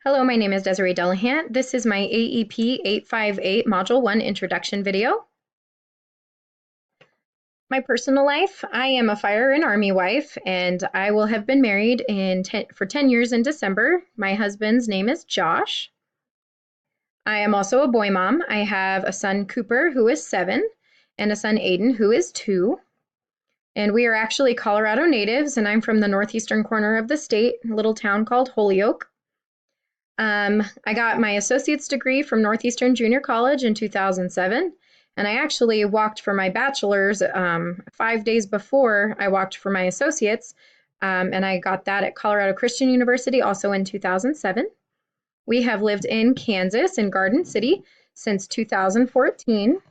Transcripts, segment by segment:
Hello, my name is Desiree Delahant. This is my AEP 858 Module 1 introduction video. My personal life, I am a fire and Army wife, and I will have been married for 10 years in December. My husband's name is Josh. I am also a boy mom. I have a son, Cooper, who is 7, and a son, Aiden, who is 2. And we are actually Colorado natives, and I'm from the northeastern corner of the state, a little town called Holyoke. I got my associate's degree from Northeastern Junior College in 2007, and I actually walked for my bachelor's 5 days before I walked for my associate's, and I got that at Colorado Christian University also in 2007. We have lived in Kansas, in Garden City, since 2014.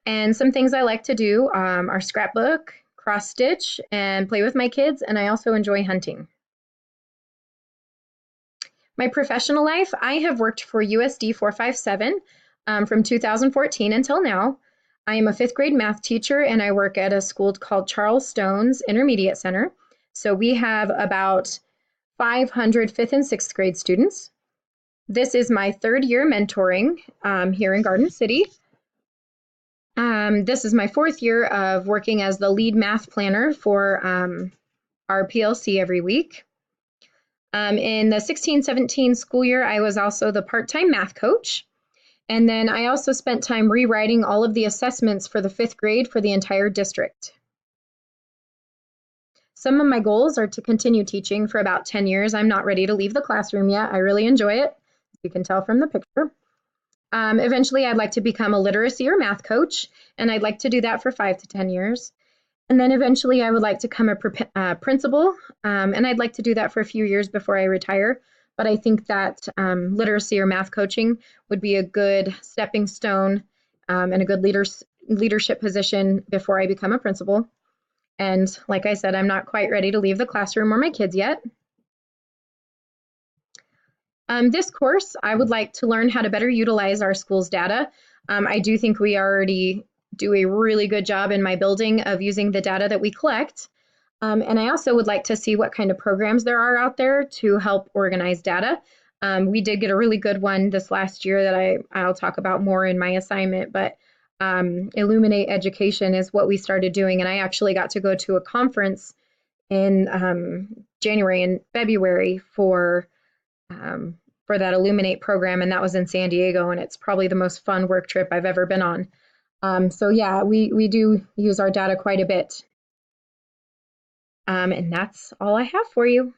And some things I like to do are scrapbook, cross stitch, and play with my kids, and I also enjoy hunting. My professional life, I have worked for USD 457 from 2014 until now. I am a 5th grade math teacher, and I work at a school called Charles Stone's Intermediate Center. So we have about 500 5th and 6th grade students. This is my 3rd year mentoring here in Garden City. This is my 4th year of working as the lead math planner for our PLC every week. In the 16-17 school year, I was also the part-time math coach. And then I also spent time rewriting all of the assessments for the 5th grade for the entire district. Some of my goals are to continue teaching for about 10 years. I'm not ready to leave the classroom yet. I really enjoy it, as you can tell from the picture. Eventually, I'd like to become a literacy or math coach, and I'd like to do that for 5 to 10 years. And then eventually I would like to become a principal, and I'd like to do that for a few years before I retire. But I think that literacy or math coaching would be a good stepping stone and a good leadership position before I become a principal. And like I said, I'm not quite ready to leave the classroom or my kids yet. This course, I would like to learn how to better utilize our school's data. I do think we already do a really good job in my building of using the data that we collect. And I also would like to see what kind of programs there are out there to help organize data. We did get a really good one this last year that I'll talk about more in my assignment, but Illuminate Education is what we started doing. And I actually got to go to a conference in January and February for that Illuminate program, and that was in San Diego, and it's probably the most fun work trip I've ever been on. So yeah, we do use our data quite a bit. And that's all I have for you.